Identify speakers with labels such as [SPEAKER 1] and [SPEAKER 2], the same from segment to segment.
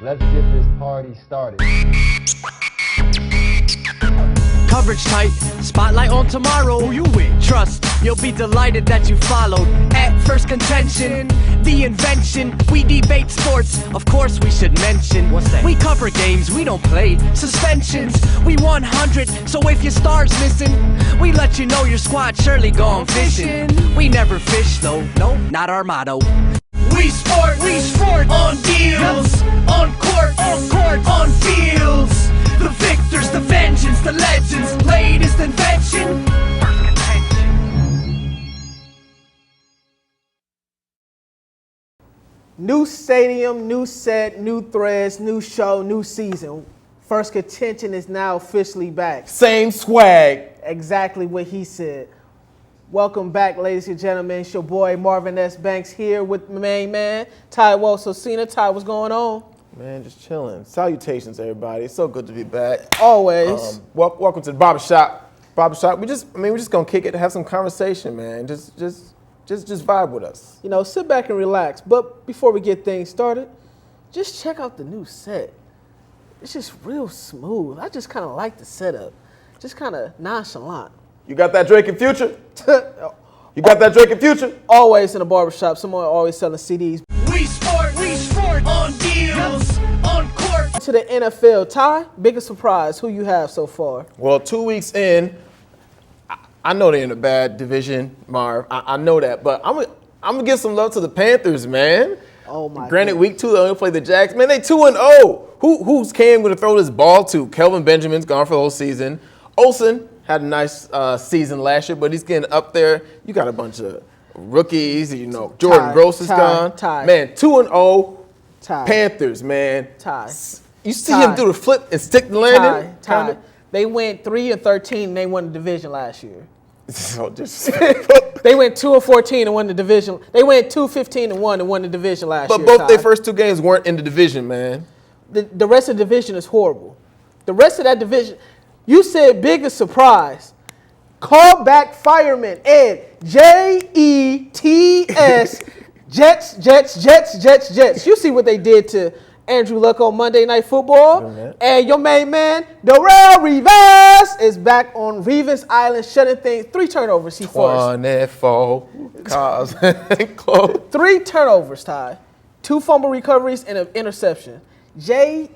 [SPEAKER 1] Let's get this party started.
[SPEAKER 2] Coverage tight, spotlight on tomorrow. Who you with? Trust, you'll be delighted that you followed. At Phirst Contention, the invention. We debate sports, of course we should mention. What's that? We cover games, we don't play suspensions. We 100, so if your star's missing, we let you know your squad surely gone fishing. We never fish though, no, not our motto. We sport on deals, on court, on fields. The victors, the vengeance, the legends, latest invention. Phirst Contention.
[SPEAKER 3] New stadium, new set, new threads, new show, new season. Phirst Contention is now officially back.
[SPEAKER 4] Same swag.
[SPEAKER 3] Exactly what he said. Welcome back, ladies and gentlemen. It's your boy Marvin Banks here with my main man, Sosina. Ty, what's going on?
[SPEAKER 4] Man, just chilling. Salutations, everybody. It's so good to be back.
[SPEAKER 3] Always.
[SPEAKER 4] Welcome to the barbershop. We're just gonna kick it, have some conversation, man. Just vibe with us.
[SPEAKER 3] You know, sit back and relax. But before we get things started, just check out the new set. It's just real smooth. I just kind of like the setup. Just kind of nonchalant.
[SPEAKER 4] You got that Drake and Future? You got that Drake and Future?
[SPEAKER 3] Always in the barbershop. Someone always selling CDs.
[SPEAKER 2] We sport on deals, on court.
[SPEAKER 3] To the NFL, Ty, biggest surprise, who you have so far?
[SPEAKER 4] Well, 2 weeks in, I know they're in a bad division, Marv. I know that, but I'm gonna give some love to the Panthers, man.
[SPEAKER 3] Oh my!
[SPEAKER 4] Granted,
[SPEAKER 3] goodness.
[SPEAKER 4] week 2 they only play the Jags. Man, they 2-0. Who's Cam gonna throw this ball to? Kelvin Benjamin's gone for the whole season. Olsen had a nice season last year, but he's getting up there. You got a bunch of rookies, you know. Jordan Gross is gone. Man, 2-0. Panthers, man. You see him do the flip and stick the landing?
[SPEAKER 3] They went 3-13 and they won the division last year.
[SPEAKER 4] So disrespectful.
[SPEAKER 3] They went 2-14 and won the division. They went 2-15-1 and won the division last year.
[SPEAKER 4] But both their first 2 games weren't in the division, man.
[SPEAKER 3] The rest of the division is horrible. The rest of that division, you said biggest surprise. Call back fireman Ed, Jets, Jets. You see what they did to Andrew Luck on Monday Night Football. And your main man, Darrell Rivas, is back on Rivas Island shutting things. 3 turnovers he forced.
[SPEAKER 4] 24 cars and clothes.
[SPEAKER 3] 3 turnovers, Ty. 2 fumble recoveries and an interception. Jets,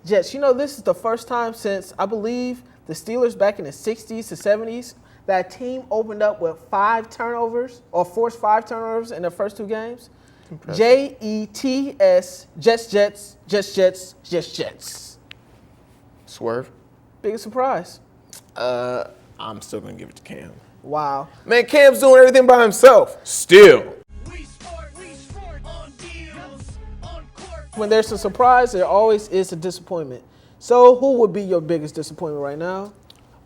[SPEAKER 3] Jets. You know, this is the first time since, I believe, the Steelers back in the 60s to 70s, that team opened up with 5 turnovers or forced 5 turnovers in their first 2 games. Jets, Jets.
[SPEAKER 4] Swerve.
[SPEAKER 3] Biggest surprise.
[SPEAKER 4] I'm still going to give it to Cam.
[SPEAKER 3] Wow.
[SPEAKER 4] Man, Cam's doing everything by himself. Still.
[SPEAKER 2] We sport on deals, on court.
[SPEAKER 3] When there's a surprise, there always is a disappointment. So who would be your biggest disappointment right now?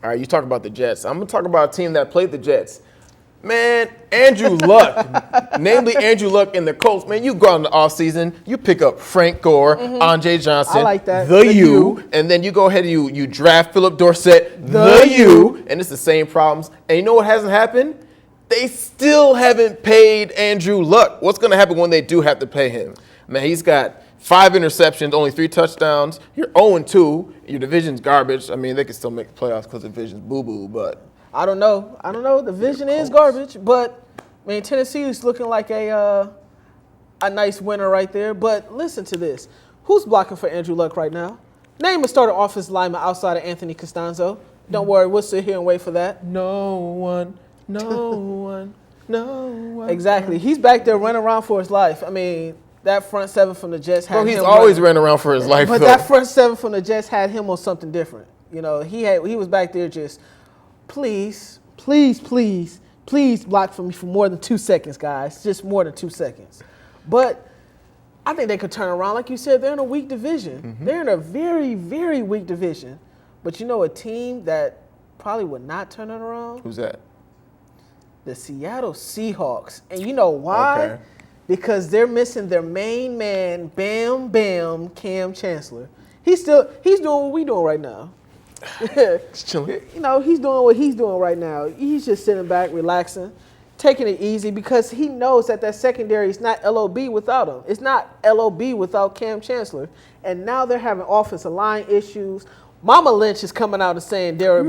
[SPEAKER 4] All right, you talk about the Jets. I'm going to talk about a team that played the Jets. Man, Andrew Luck, namely Andrew Luck and the Colts. Man, you go out in the offseason, you pick up Frank Gore, Andre Johnson,
[SPEAKER 3] I like that.
[SPEAKER 4] the U, and then you go ahead and you draft Philip Dorsett, the U, and it's the same problems. And you know what hasn't happened? They still haven't paid Andrew Luck. What's going to happen when they do have to pay him? Man, he's got 5 interceptions, only 3 touchdowns. You're 0-2. Your division's garbage. I mean, they can still make the playoffs because the division's boo-boo, but
[SPEAKER 3] I don't know. The vision is garbage, but I mean, Tennessee is looking like a nice winner right there. But listen to this: who's blocking for Andrew Luck right now? Name a starting offensive lineman outside of Anthony Costanzo. Don't worry, we'll sit here and wait for that.
[SPEAKER 4] No one.
[SPEAKER 3] Exactly. He's back there running around for his life. I mean, that front 7 from the Jets had him.
[SPEAKER 4] He's always running around for his life.
[SPEAKER 3] But
[SPEAKER 4] though.
[SPEAKER 3] that front 7 from the Jets had him on something different. You know, he was back there just. Please block for me for more than 2 seconds, guys. Just more than 2 seconds. But I think they could turn around. Like you said, they're in a weak division. Mm-hmm. They're in a very, very weak division. But you know a team that probably would not turn it around?
[SPEAKER 4] Who's that?
[SPEAKER 3] The Seattle Seahawks. And you know why?
[SPEAKER 4] Okay.
[SPEAKER 3] Because they're missing their main man, Bam, Cam Chancellor. He's doing what we're doing right now.
[SPEAKER 4] He's chilling.
[SPEAKER 3] You know, he's doing what he's doing right now. He's just sitting back, relaxing. taking it easy because he knows that secondary is not LOB without him. It's not LOB without Cam Chancellor. And now they're having offensive line issues. Mama Lynch is coming out and saying Darryl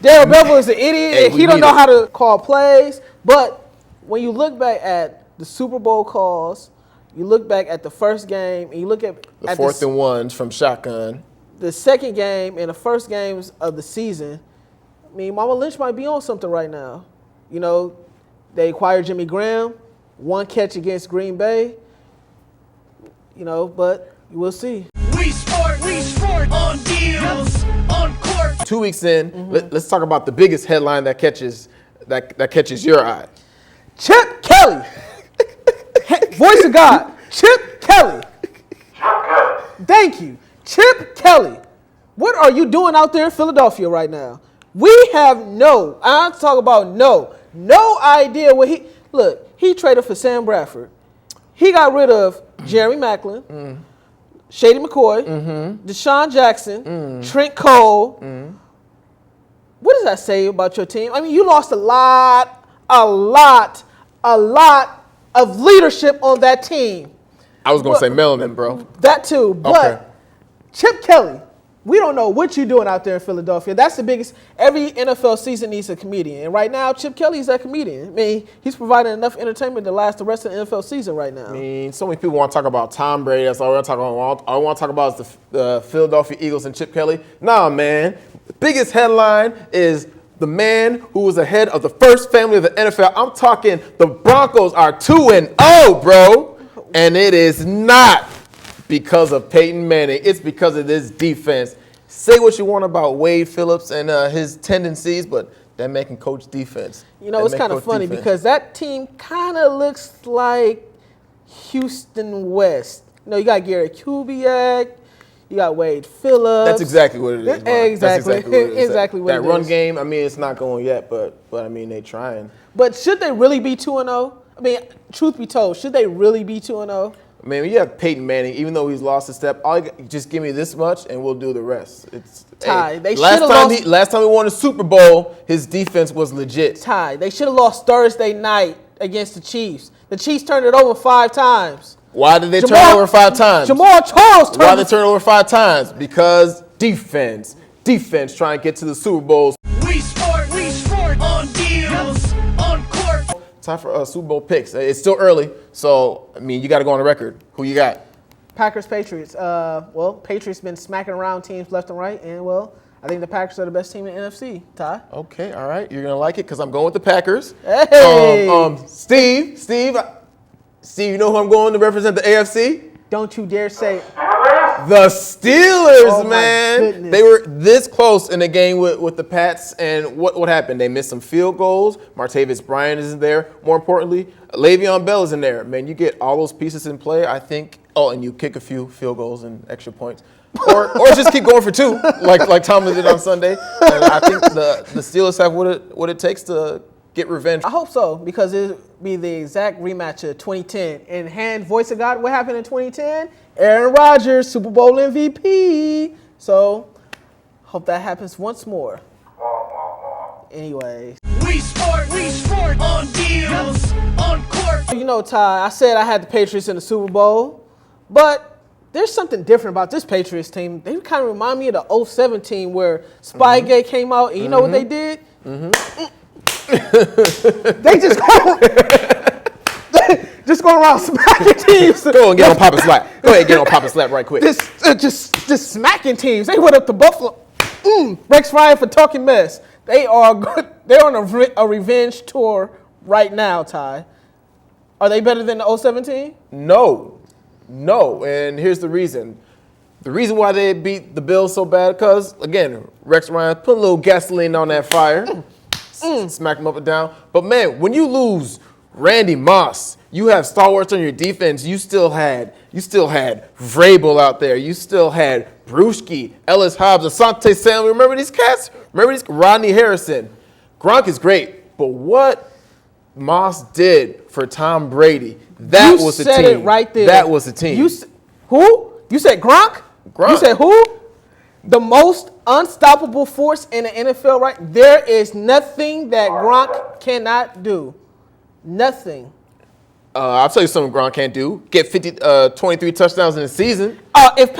[SPEAKER 3] Bevel is an idiot.
[SPEAKER 4] Hey,
[SPEAKER 3] he don't know how to call plays. But when you look back at the Super Bowl calls, you look back at the first game, and you look at
[SPEAKER 4] the fourth and ones from shotgun.
[SPEAKER 3] The second game and the first games of the season, I mean, Mama Lynch might be on something right now. You know, they acquired Jimmy Graham, 1 catch against Green Bay. You know, but we'll see.
[SPEAKER 2] We sport on deals, on court.
[SPEAKER 4] 2 weeks in, let's talk about the biggest headline that catches your eye.
[SPEAKER 3] Chip Kelly. Voice of God. Chip Kelly. Thank you. Chip Kelly. What are you doing out there in Philadelphia right now? We have I'm talking about no idea what he traded for Sam Bradford. He got rid of Jerry Maclin, Shady McCoy, Deshaun Jackson, Trent Cole. What does that say about your team? I mean, you lost a lot of leadership on that team.
[SPEAKER 4] I was going to say melanin, bro.
[SPEAKER 3] That too, but Chip Kelly, we don't know what you're doing out there in Philadelphia. That's the biggest. Every NFL season needs a comedian. And right now, Chip Kelly's that comedian. I mean, he's providing enough entertainment to last the rest of the NFL season right now.
[SPEAKER 4] I mean, so many people want to talk about Tom Brady. That's all we're talking about. All I want to talk about is the Philadelphia Eagles and Chip Kelly. Nah, man. The biggest headline is the man who was ahead of the first family of the NFL. I'm talking the Broncos are 2-0, bro. And it is not because of Peyton Manning. It's because of this defense. Say what you want about Wade Phillips and his tendencies, but that man can coach defense.
[SPEAKER 3] You know, it's kind of funny because that team kind of looks like Houston West. You know, you got Gary Kubiak, you got Wade Phillips.
[SPEAKER 4] That's exactly what it is.
[SPEAKER 3] Exactly.
[SPEAKER 4] That's exactly what it is.
[SPEAKER 3] Exactly what it is.
[SPEAKER 4] That run game, I mean, it's not going yet, but I mean, they trying.
[SPEAKER 3] But should they really be 2-0? I mean, truth be told, should they really be 2-0?
[SPEAKER 4] I mean, you have Peyton Manning, even though he's lost a step, just give me this much and we'll do the rest.
[SPEAKER 3] Ty, they
[SPEAKER 4] last time he won a Super Bowl, his defense was legit.
[SPEAKER 3] Ty, they should have lost Thursday night against the Chiefs. The Chiefs turned it over 5 times.
[SPEAKER 4] Why did they turn it over 5 times?
[SPEAKER 3] Jamal Charles turned
[SPEAKER 4] Why did they turn it over 5 times? Because defense trying to get to the Super Bowls.
[SPEAKER 2] We sport on deals, on court.
[SPEAKER 4] Time for Super Bowl picks. It's still early, so, I mean, you got to go on the record. Who you got?
[SPEAKER 3] Packers, Patriots. Patriots been smacking around teams left and right, and, I think the Packers are the best team in the NFC, Ty.
[SPEAKER 4] Okay, all right. You're going to like it because I'm going with the Packers.
[SPEAKER 3] Hey!
[SPEAKER 4] Steve, you know who I'm going to represent the AFC?
[SPEAKER 3] Don't you dare say
[SPEAKER 4] The Steelers,
[SPEAKER 3] Oh, my
[SPEAKER 4] man.
[SPEAKER 3] goodness.
[SPEAKER 4] They were this close in the game with the Pats, and what happened? They missed some field goals. Martavis Bryant isn't there. More importantly, Le'Veon Bell is in there. Man, you get all those pieces in play, I think. Oh, and you kick a few field goals and extra points. Or just keep going for 2, like Tomlin did on Sunday. And I think the Steelers have what it takes to get revenge.
[SPEAKER 3] I hope so, because it'll be the exact rematch of 2010. And voice of God, what happened in 2010? Aaron Rodgers, Super Bowl MVP. So, hope that happens once more. Anyway.
[SPEAKER 2] We sport on deals, on court.
[SPEAKER 3] You know, Ty, I said I had the Patriots in the Super Bowl, but there's something different about this Patriots team. They kind of remind me of the 07 team where Spygate came out, and you know what they did? They just going around smacking teams.
[SPEAKER 4] Go and get on Papa's lap. Go ahead and get on Papa's lap right quick.
[SPEAKER 3] Just smacking teams. They went up to Buffalo. Rex Ryan for talking mess. They are good. They're on a revenge tour right now, Ty. Are they better than the 07 team?
[SPEAKER 4] No. And here's the reason. The reason why they beat the Bills so bad, because, again, Rex Ryan put a little gasoline on that fire. Smack them up and down. But, man, when you lose Randy Moss, you have stalwarts on your defense. You still had Vrabel out there. You still had Brewski, Ellis Hobbs, Asante Samuel. Remember these cats? Rodney Harrison. Gronk is great. But what Moss did for Tom Brady, that was the team.
[SPEAKER 3] You said it right there.
[SPEAKER 4] That was the team.
[SPEAKER 3] Who? You said Gronk? You said who? The most unstoppable force in the NFL, right? There is nothing that Gronk cannot do. Nothing.
[SPEAKER 4] I'll tell you something Gronk can't do. Get 23 touchdowns in a season.
[SPEAKER 3] If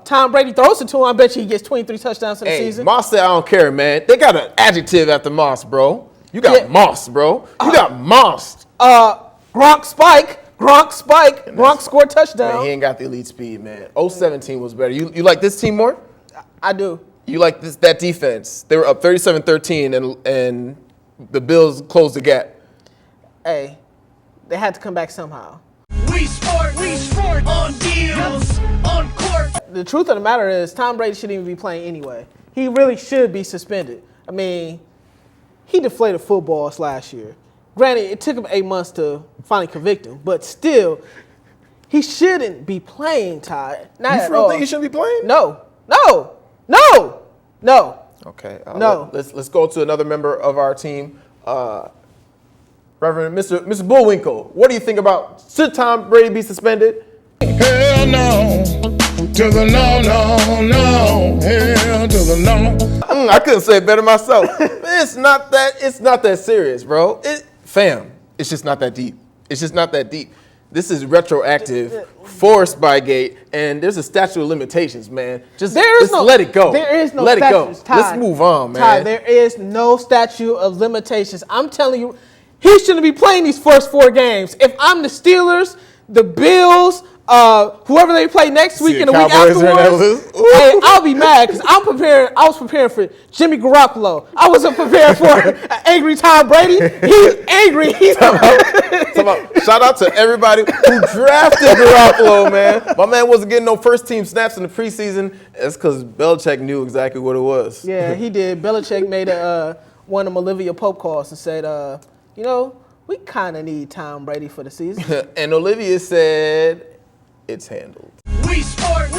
[SPEAKER 3] Tom Brady throws it to him, I bet you he gets 23 touchdowns in the season.
[SPEAKER 4] Moss said, I don't care, man. They got an adjective after Moss, bro. You got Moss, bro. You got Moss.
[SPEAKER 3] Gronk spike. Gronk scored touchdown.
[SPEAKER 4] Man, he ain't got the elite speed, man. 017 was better. You like this team more?
[SPEAKER 3] I do.
[SPEAKER 4] You like that defense? They were up 37-13, and the Bills closed the gap.
[SPEAKER 3] Hey, they had to come back somehow.
[SPEAKER 2] We sport on deals, on court.
[SPEAKER 3] The truth of the matter is, Tom Brady shouldn't even be playing anyway. He really should be suspended. I mean, he deflated footballs last year. Granted, it took him 8 months to finally convict him, but still, he shouldn't be playing, Ty. Not
[SPEAKER 4] You
[SPEAKER 3] at
[SPEAKER 4] really
[SPEAKER 3] all.
[SPEAKER 4] think he shouldn't be playing?
[SPEAKER 3] No.
[SPEAKER 4] Okay.
[SPEAKER 3] No.
[SPEAKER 4] Let's go to another member of our team, Reverend Mr. Bullwinkle. What do you think about should Tom Brady be suspended?
[SPEAKER 5] Hell no. To the no. Hell to the no.
[SPEAKER 4] I couldn't say it better myself. It's not that serious, bro. It's just not that deep. It's just not that deep. This is retroactive, forced by gate, and there's a statute of limitations, man. Just let it go.
[SPEAKER 3] There is no
[SPEAKER 4] let
[SPEAKER 3] statutes,
[SPEAKER 4] it go.
[SPEAKER 3] Ty.
[SPEAKER 4] Let's move on, man.
[SPEAKER 3] Ty, there is no statute of limitations. I'm telling you, he shouldn't be playing these first 4 games. If I'm the Steelers, the Bills, whoever they play next week and the week
[SPEAKER 4] Cowboys are in that
[SPEAKER 3] afterwards,
[SPEAKER 4] list.
[SPEAKER 3] hey, I'll be mad because I was preparing for Jimmy Garoppolo. I wasn't prepared for an angry Tom Brady. He's angry.
[SPEAKER 4] Shout out to everybody who drafted Garoppolo, man. My man wasn't getting no first team snaps in the preseason. It's because Belichick knew exactly what it was.
[SPEAKER 3] Yeah, he did. Belichick made one of them Olivia Pope calls and said, we kind of need Tom Brady for the season.
[SPEAKER 4] And Olivia said, it's handled.
[SPEAKER 2] We sport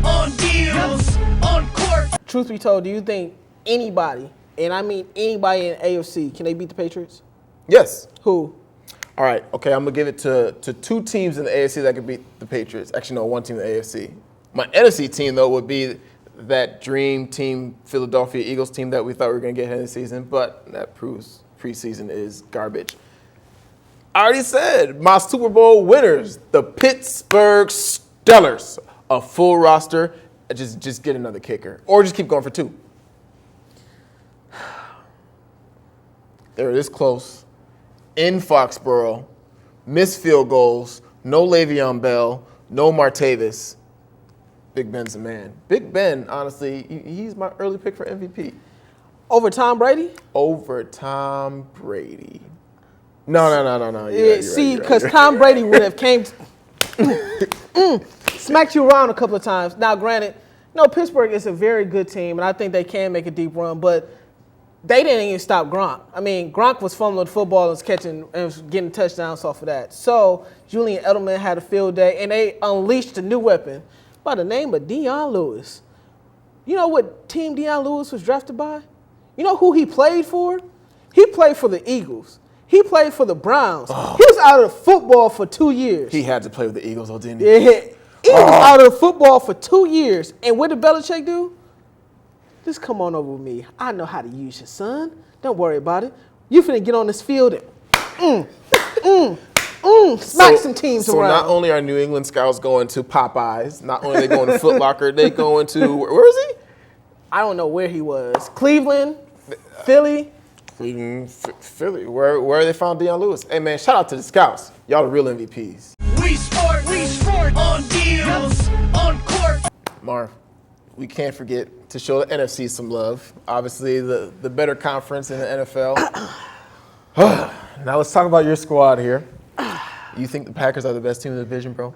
[SPEAKER 2] on deals, on court.
[SPEAKER 3] Truth be told, do you think anybody, and I mean anybody in AFC, can they beat the Patriots?
[SPEAKER 4] Yes.
[SPEAKER 3] Who?
[SPEAKER 4] All right, okay, I'm going to give it to 2 teams in the AFC that could beat the Patriots. Actually, no, 1 team in the AFC. My NFC team, though, would be that dream team, Philadelphia Eagles team that we thought we were going to get ahead of the season, but that proves preseason is garbage. I already said, my Super Bowl winners, the Pittsburgh Steelers, a full roster. Just get another kicker, or just keep going for 2. They're this close. In Foxborough, missed field goals, no Le'Veon Bell, no Martavis. Big Ben's the man. Big Ben, honestly, he's my early pick for MVP.
[SPEAKER 3] Over Tom Brady?
[SPEAKER 4] Over Tom Brady. No.
[SPEAKER 3] See, because Tom Brady would have came, smacked you around a couple of times. Now, granted, Pittsburgh is a very good team, and I think they can make a deep run, but they didn't even stop Gronk. I mean, Gronk was fumbling the football and was catching and was getting touchdowns off of that. So Julian Edelman had a field day, and they unleashed a new weapon by the name of Deion Lewis. You know what team Deion Lewis was drafted by? You know who he played for? He played for the Eagles. He played for the Browns.
[SPEAKER 4] Oh.
[SPEAKER 3] He was out of football for 2 years.
[SPEAKER 4] He had to play with the Eagles, though, didn't he?
[SPEAKER 3] Yeah, he was out of football for 2 years. And what did Belichick do? Just come on over with me. I know how to use your son. Don't worry about it. You finna get on this field and smack some teams around.
[SPEAKER 4] So not only are New England scouts going to Popeyes, not only are they going to Foot Locker, they going to, where is he?
[SPEAKER 3] I don't know where he was. Cleveland, Philly.
[SPEAKER 4] Philly. Where they found Deion Lewis. Hey, man, shout out to the scouts. Y'all the real MVPs.
[SPEAKER 2] We sport on deals, on court.
[SPEAKER 4] Marv, we can't forget to show the NFC some love. Obviously, the better conference in the NFL. Now let's talk about your squad here. You think the Packers are the best team in the division, bro?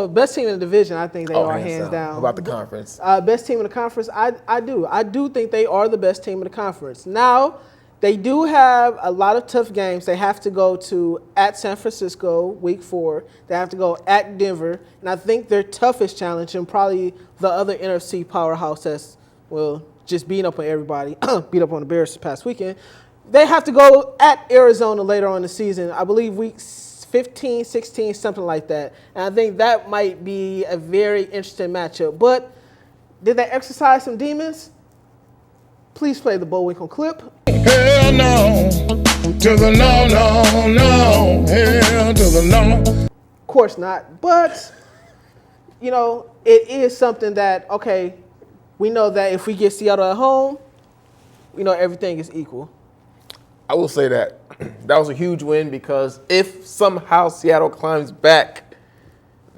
[SPEAKER 3] Best team in the division, I think they are hands down.
[SPEAKER 4] How about the conference?
[SPEAKER 3] Best team in the conference, I do. I do think they are the best team in the conference. Now, they do have a lot of tough games. They have to go at San Francisco, week 4. They have to go at Denver. And I think their toughest challenge, and probably the other NFC powerhouse that's, just beating up on everybody, beat up on the Bears this past weekend, they have to go at Arizona later on in the season. I believe week 15, 16, something like that. And I think that might be a very interesting matchup. But did they exercise some demons? Please play the Bullwinkle clip.
[SPEAKER 5] Hell no. To to the no, no, no, hell to the no.
[SPEAKER 3] Of course not. But, you know, it is something that, okay, we know that if we get Seattle at home, we know everything is equal.
[SPEAKER 4] I will say that. That was a huge win because if somehow Seattle climbs back,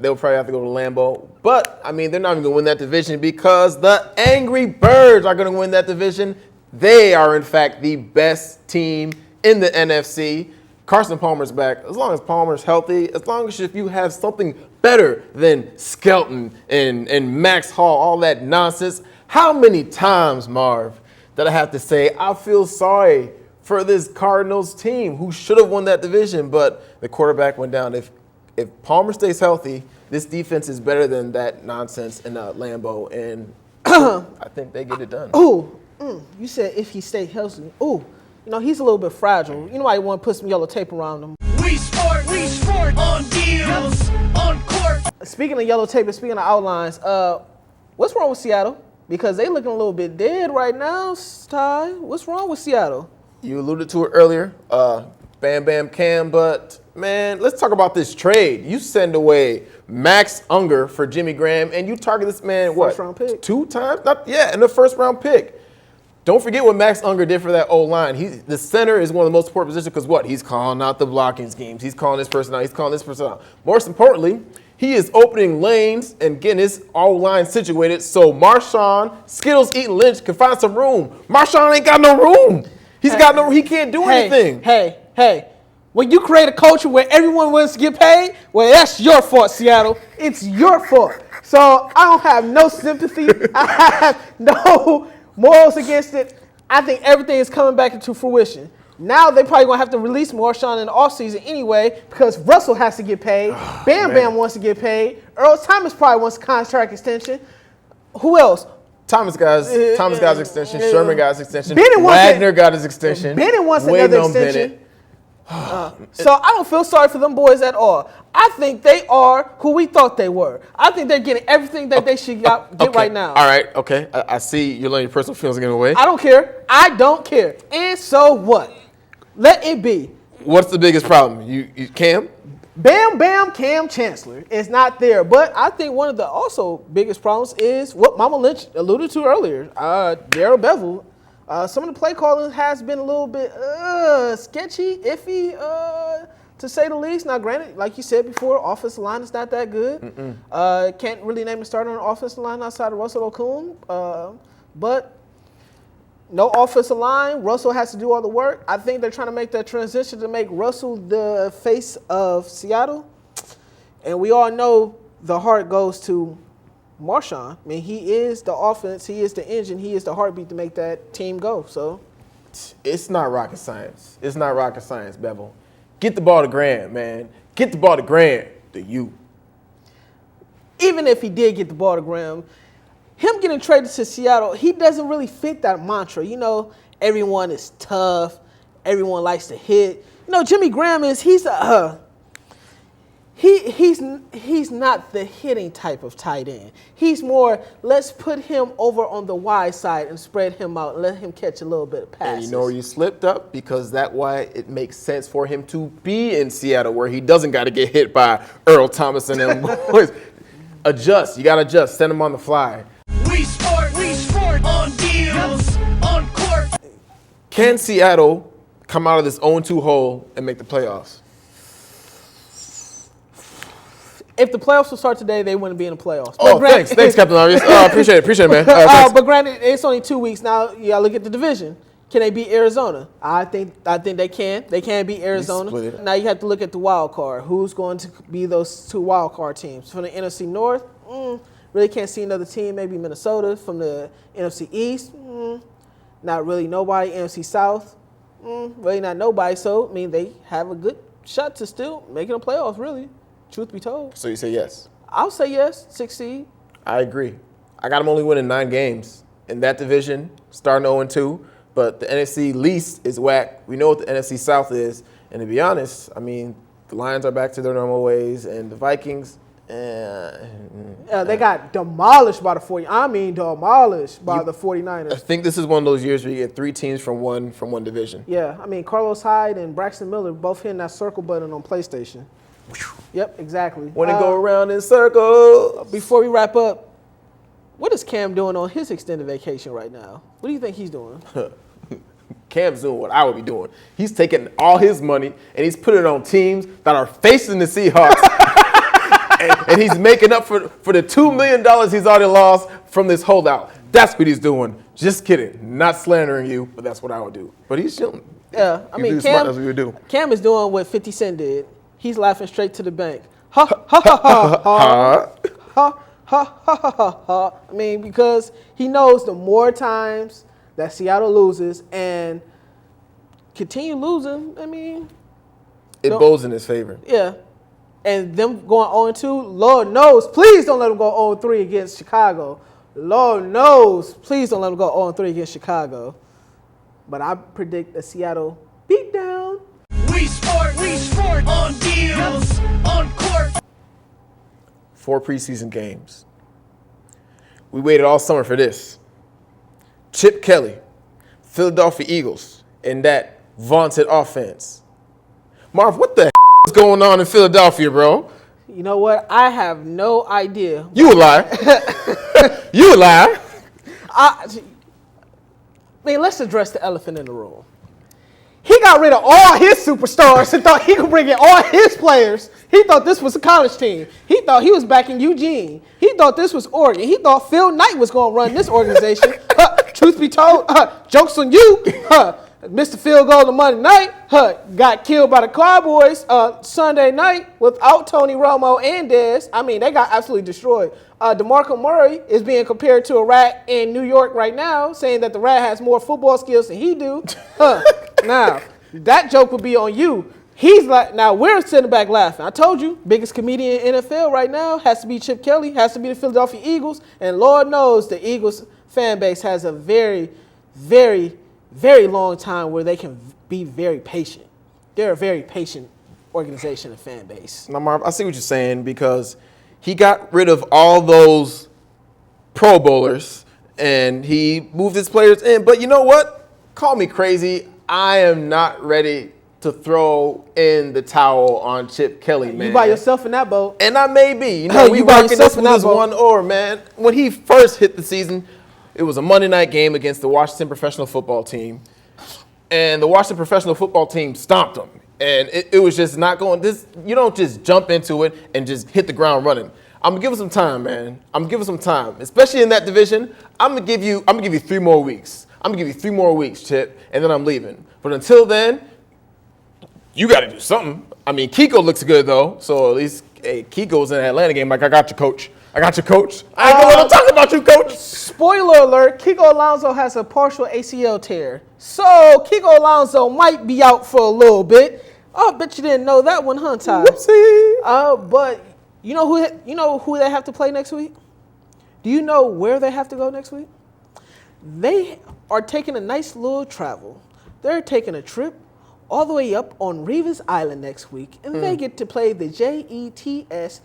[SPEAKER 4] they'll probably have to go to Lambeau. But, I mean, they're not even going to win that division because the Angry Birds are going to win that division. They are, in fact, the best team in the NFC. Carson Palmer's back. As long as Palmer's healthy, as long as if you have something better than Skelton and Max Hall, all that nonsense. How many times, Marv, did I have to say, I feel sorry for this Cardinals team who should have won that division, but the quarterback went down. If Palmer stays healthy, this defense is better than that nonsense in Lambeau, and I think they get it done.
[SPEAKER 3] You said if he stayed healthy. You know, he's a little bit fragile. You know why you want to put some yellow tape around him.
[SPEAKER 2] We sport on deals, on court.
[SPEAKER 3] Speaking of yellow tape and speaking of outlines, what's wrong with Seattle? Because they looking a little bit dead right now, Ty. What's wrong with Seattle?
[SPEAKER 4] You alluded to it earlier, Bam Bam Cam, but man, let's talk about this trade. You send away Max Unger for Jimmy Graham, and you target this man,
[SPEAKER 3] First round pick.
[SPEAKER 4] 2 times? In the first round pick. Don't forget what Max Unger did for that O-line. The center is one of the most important positions because what? He's calling out the blocking schemes. He's calling this person out. He's calling this person out. Most importantly, he is opening lanes and getting his O-line situated so Marshawn, Skittles-eating Lynch can find some room. Marshawn ain't got no room. He can't do anything.
[SPEAKER 3] Hey. When you create a culture where everyone wants to get paid, well, that's your fault, Seattle. It's your fault. So I don't have no sympathy. I have no morals against it. I think everything is coming back into fruition. Now they probably going to have to release Marshawn in the offseason anyway because Russell has to get paid. Bam wants to get paid. Earl Thomas probably wants a contract extension. Who else?
[SPEAKER 4] Thomas got his extension. Sherman got his extension.
[SPEAKER 3] Wagner
[SPEAKER 4] got his extension.
[SPEAKER 3] Bennett wants another extension. So I don't feel sorry for them boys at all. I think they are who we thought they were. I think they're getting everything that they should get right now.
[SPEAKER 4] All right, okay. I see you're letting your personal feelings get away.
[SPEAKER 3] I don't care. And so what? Let it be.
[SPEAKER 4] What's the biggest problem? You Cam?
[SPEAKER 3] Bam Cam Chancellor is not there. But I think one of the also biggest problems is what Mama Lynch alluded to earlier. Darrell Bevel. Some of the play calling has been a little bit sketchy, iffy, to say the least. Now, granted, like you said before, offensive line is not that good. Can't really name a starter on the offensive line outside of Russell Okung. But no offensive line. Russell has to do all the work. I think they're trying to make that transition to make Russell the face of Seattle. And we all know the heart goes to Marshawn. I mean, he is the offense, he is the engine, he is the heartbeat to make that team go. So
[SPEAKER 4] it's not rocket science. It's not rocket science, Bevel. Get the ball to Graham, man. Get the ball to Graham. To you.
[SPEAKER 3] Even if he did get the ball to Graham, him getting traded to Seattle, he doesn't really fit that mantra. You know, everyone is tough. Everyone likes to hit. You know, Jimmy Graham he's not the hitting type of tight end. He's more, let's put him over on the wide side and spread him out and let him catch a little bit of passes.
[SPEAKER 4] And you know where you slipped up? Because that's why it makes sense for him to be in Seattle where he doesn't got to get hit by Earl Thomas and them boys. Adjust. You got to adjust. Send him on the fly.
[SPEAKER 2] We sport on deals, on court.
[SPEAKER 4] Can Seattle come out of this 0-2 hole and make the playoffs?
[SPEAKER 3] If the playoffs will start today, they wouldn't be in the playoffs.
[SPEAKER 4] Oh, thanks, Captain Obvious. Appreciate it, man.
[SPEAKER 3] But granted, it's only 2 weeks now. You gotta look at the division. Can they beat Arizona? I think they can. They can beat Arizona. Now you have to look at the wild card. Who's going to be those 2 wild card teams? From the NFC North, really can't see another team. Maybe Minnesota. From the NFC East, not really nobody. NFC South, really not nobody. So I mean, they have a good shot to still making the playoffs. Really. Truth be told.
[SPEAKER 4] So you say yes?
[SPEAKER 3] I'll say yes, 6 seed.
[SPEAKER 4] I agree. I got them only winning 9 games in that division, starting 0-2. But the NFC least is whack. We know what the NFC South is. And to be honest, I mean, the Lions are back to their normal ways. And the Vikings,
[SPEAKER 3] They got demolished by the 40. I mean, demolished by the 49ers.
[SPEAKER 4] I think this is one of those years where you get 3 teams from one division.
[SPEAKER 3] Yeah, I mean, Carlos Hyde and Braxton Miller both hitting that circle button on PlayStation. Yep, exactly.
[SPEAKER 4] Want to go around in circles.
[SPEAKER 3] Before we wrap up, what is Cam doing on his extended vacation right now? What do you think he's doing?
[SPEAKER 4] Cam's doing what I would be doing. He's taking all his money and he's putting it on teams that are facing the Seahawks. and he's making up for the $2 million he's already lost from this holdout. That's what he's doing. Just kidding. Not slandering you, but that's what I would do. But he's chilling.
[SPEAKER 3] Yeah, I mean,
[SPEAKER 4] Cam, that's what we would do.
[SPEAKER 3] Cam is doing what 50 Cent did. He's laughing straight to the bank. Ha, ha, ha, ha, ha. Ha, ha, ha, ha, ha. I mean, because he knows the more times that Seattle loses and continue losing, I mean.
[SPEAKER 4] It bodes in his favor.
[SPEAKER 3] Yeah. And them going 0-2, Lord knows, please don't let them go 0-3 against Chicago. Lord knows, please don't let them go 0-3 against Chicago. But I predict a Seattle beatdown.
[SPEAKER 2] We sport on deals, on court.
[SPEAKER 4] 4 preseason games. We waited all summer for this. Chip Kelly, Philadelphia Eagles, and that vaunted offense. Marv, what the is going on in Philadelphia, bro?
[SPEAKER 3] You know what? I have no idea.
[SPEAKER 4] You a lie. You a lie.
[SPEAKER 3] I mean, let's address the elephant in the room. He got rid of all his superstars and thought he could bring in all his players. He thought this was a college team. He thought he was back in Eugene. He thought this was Oregon. He thought Phil Knight was going to run this organization. Truth be told, joke's on you. Mr. Field Goal on Monday night got killed by the Cowboys Sunday night without Tony Romo and Dez. I mean, they got absolutely destroyed. DeMarco Murray is being compared to a rat in New York right now, saying that the rat has more football skills than he do. Now, that joke would be on you. He's like, now we're sitting back laughing. I told you, biggest comedian in NFL right now has to be Chip Kelly, has to be the Philadelphia Eagles, and Lord knows the Eagles fan base has a very, very, very long time where they can be very patient. They're a very patient organization and fan base.
[SPEAKER 4] Now, Marv, I see what you're saying because he got rid of all those Pro Bowlers and he moved his players in. But you know what? Call me crazy. I am not ready to throw in the towel on Chip Kelly, man.
[SPEAKER 3] You by yourself in that boat.
[SPEAKER 4] And I may be. You know, we rocking this with this one or, man. When he first hit the season, it was a Monday night game against the Washington professional football team. And the Washington professional football team stomped him. And it was just not going. You don't just jump into it and just hit the ground running. I'm gonna give it some time, man. I'm gonna give it some time, especially in that division. I'm gonna give you 3 more weeks. I'm gonna give you 3 more weeks, Chip, and then I'm leaving. But until then, you got to do something. I mean, Kiko looks good though, so at least Kiko's in the Atlanta game. Like, I got you, coach. I got you, coach. I ain't gonna talk about you, coach.
[SPEAKER 3] Spoiler alert: Kiko Alonso has a partial ACL tear, so Kiko Alonso might be out for a little bit. I bet you didn't know that one, huh, Ty?
[SPEAKER 4] Whoopsie.
[SPEAKER 3] But you know who they have to play next week? Do you know where they have to go next week? They are taking a nice little travel. They're taking a trip all the way up on Revis Island next week, and they get to play the Jets,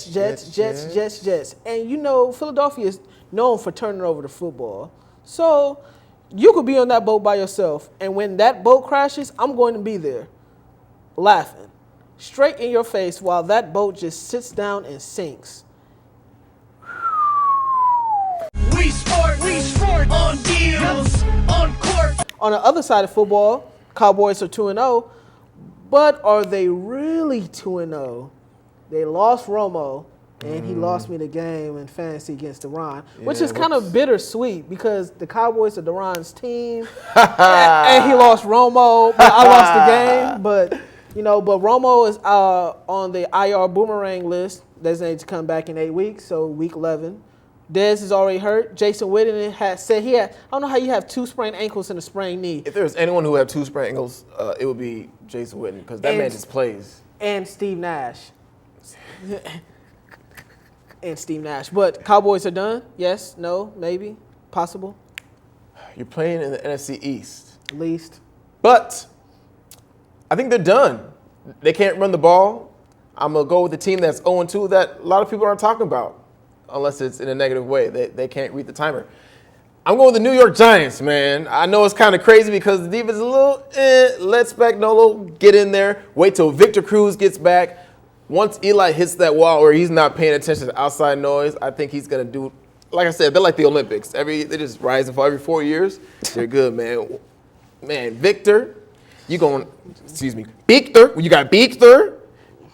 [SPEAKER 3] Jets. And you know, Philadelphia is known for turning over the football. So you could be on that boat by yourself, and when that boat crashes, I'm going to be there, laughing, straight in your face while that boat just sits down and sinks.
[SPEAKER 2] We sport on deals, on court.
[SPEAKER 3] On the other side of football, Cowboys are 2-0, but are they really 2-0? They lost Romo, and he lost me the game in fantasy against Duran, which is kind of bittersweet because the Cowboys are Duran's team, and he lost Romo, but I lost the game. But but Romo is on the IR boomerang list, designated to come back in 8 weeks, so week 11. Dez is already hurt. Jason Witten has said I don't know how you have 2 sprained ankles and a sprained knee.
[SPEAKER 4] If there was anyone who had 2 sprained ankles, it would be Jason Witten because that man just plays.
[SPEAKER 3] And Steve Nash. But Cowboys are done? Yes? No? Maybe? Possible?
[SPEAKER 4] You're playing in the NFC East.
[SPEAKER 3] At least.
[SPEAKER 4] But I think they're done. They can't run the ball. I'm going to go with the team that's 0-2 that a lot of people aren't talking about, unless it's in a negative way. They can't read the timer. I'm going with the New York Giants, man. I know it's kind of crazy because the defense is a little Let Spagnuolo get in there. Wait till Victor Cruz gets back. Once Eli hits that wall where he's not paying attention to outside noise, I think he's going to do, like I said, they're like the Olympics. They just rise and fall every 4 years. They're good, man. Man, Victor, you got Beekter.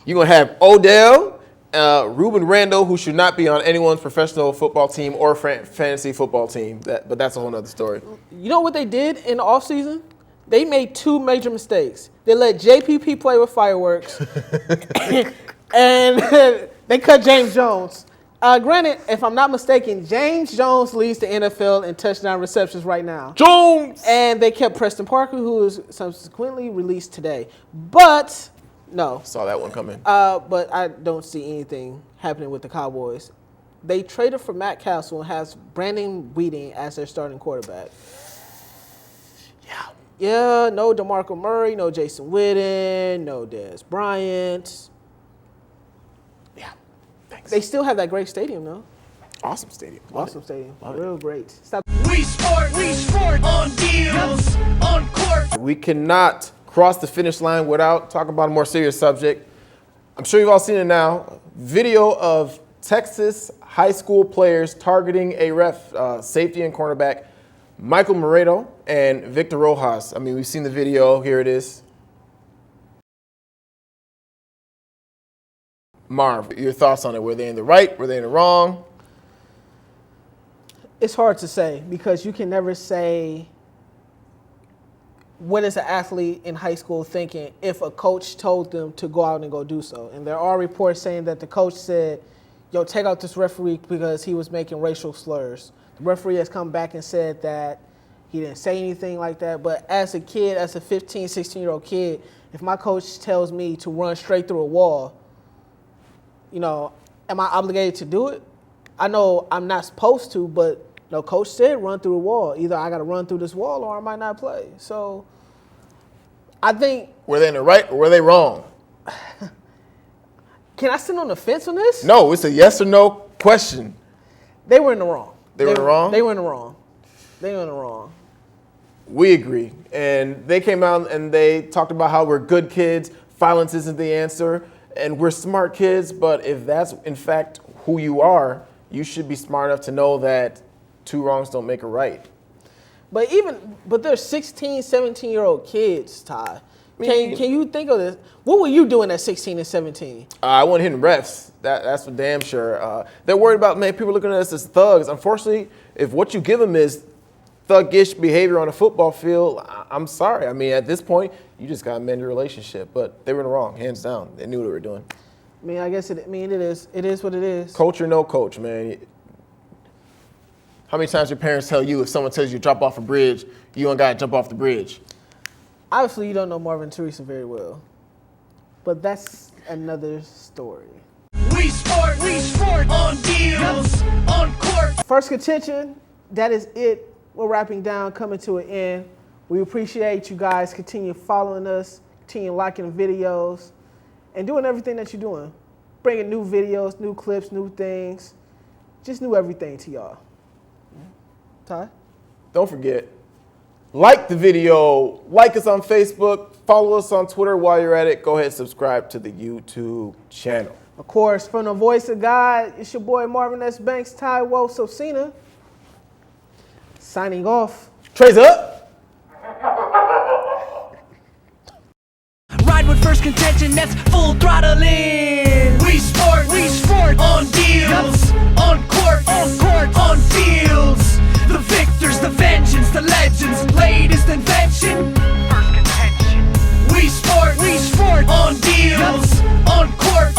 [SPEAKER 4] You're going to have Odell, Ruben Randall, who should not be on anyone's professional football team or fantasy football team. But that's a whole other story.
[SPEAKER 3] You know what they did in the offseason? They made 2 major mistakes. They let JPP play with fireworks, and they cut James Jones. Granted, if I'm not mistaken, James Jones leads the NFL in touchdown receptions right now.
[SPEAKER 4] Jones!
[SPEAKER 3] And they kept Preston Parker, who was subsequently released today. But, no.
[SPEAKER 4] Saw that one coming.
[SPEAKER 3] But I don't see anything happening with the Cowboys. They traded for Matt Castle and has Brandon Weeding as their starting quarterback. Yeah, no DeMarco Murray, no Jason Witten, no Dez Bryant.
[SPEAKER 4] Yeah, thanks.
[SPEAKER 3] They still have that great stadium, though.
[SPEAKER 4] Awesome stadium.
[SPEAKER 3] Awesome stadium. Real great. Stop.
[SPEAKER 2] We sport on deals, on court.
[SPEAKER 4] We cannot cross the finish line without talking about a more serious subject. I'm sure you've all seen it now. Video of Texas high school players targeting a ref, safety and cornerback, Michael Moreto and Victor Rojas. I mean, we've seen the video. Here it is. Marv, your thoughts on it? Were they in the right? Were they in the wrong?
[SPEAKER 3] It's hard to say because you can never say what is an athlete in high school thinking if a coach told them to go out and go do so. And there are reports saying that the coach said, yo, take out this referee because he was making racial slurs. The referee has come back and said that he didn't say anything like that. But as a kid, as a 15, 16-year-old kid, if my coach tells me to run straight through a wall, you know, am I obligated to do it? I know I'm not supposed to, but no, coach said run through a wall. Either I got to run through this wall or I might not play. So I think.
[SPEAKER 4] Were they in the right or were they wrong?
[SPEAKER 3] Can I sit on the fence on this?
[SPEAKER 4] No, it's a yes or no question.
[SPEAKER 3] They were in the wrong.
[SPEAKER 4] They were in the wrong?
[SPEAKER 3] They were in the wrong. They were in the wrong.
[SPEAKER 4] We agree. And they came out and they talked about how we're good kids, violence isn't the answer, and we're smart kids, but if that's in fact who you are, you should be smart enough to know that 2 wrongs don't make a right.
[SPEAKER 3] But they're 16, 17-year-old kids, Ty. Can you think of this? What were you doing at 16 and 17?
[SPEAKER 4] I wasn't hitting refs. That's for damn sure. They're worried about, man, people looking at us as thugs. Unfortunately, if what you give them is thuggish behavior on a football field, I'm sorry. I mean, at this point, you just got to mend your relationship. But they were in the wrong, hands down. They knew what they were doing.
[SPEAKER 3] I mean, I guess it is what it is.
[SPEAKER 4] Coach or no coach, man. How many times your parents tell you if someone tells you to drop off a bridge, you don't got to jump off the bridge?
[SPEAKER 3] Obviously, you don't know Marvin Teresa very well. But that's another story.
[SPEAKER 2] We sport on deals, on court.
[SPEAKER 3] Phirst Contention, that is it. We're wrapping down, coming to an end. We appreciate you guys continue following us, continue liking the videos, and doing everything that you're doing. Bringing new videos, new clips, new things. Just new everything to y'all. Ty?
[SPEAKER 4] Don't forget, like the video, like us on Facebook, follow us on Twitter while you're at it. Go ahead and subscribe to the YouTube channel.
[SPEAKER 3] Of course, from the voice of God, it's your boy Marvin Banks, Ty Sosina. Signing off.
[SPEAKER 4] Trace up.
[SPEAKER 2] Ride with Phirst Contention, that's full throttle in. We sport on deals, on court, on fields. The victors, the vengeance, the legends, latest invention. Phirst Contention. We sport on deals, on court,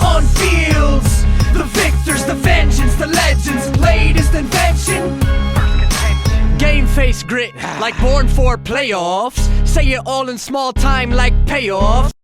[SPEAKER 2] on fields. The victors, the vengeance, the legends, latest invention. Game face grit, like born for playoffs. Say it all in small time like payoff.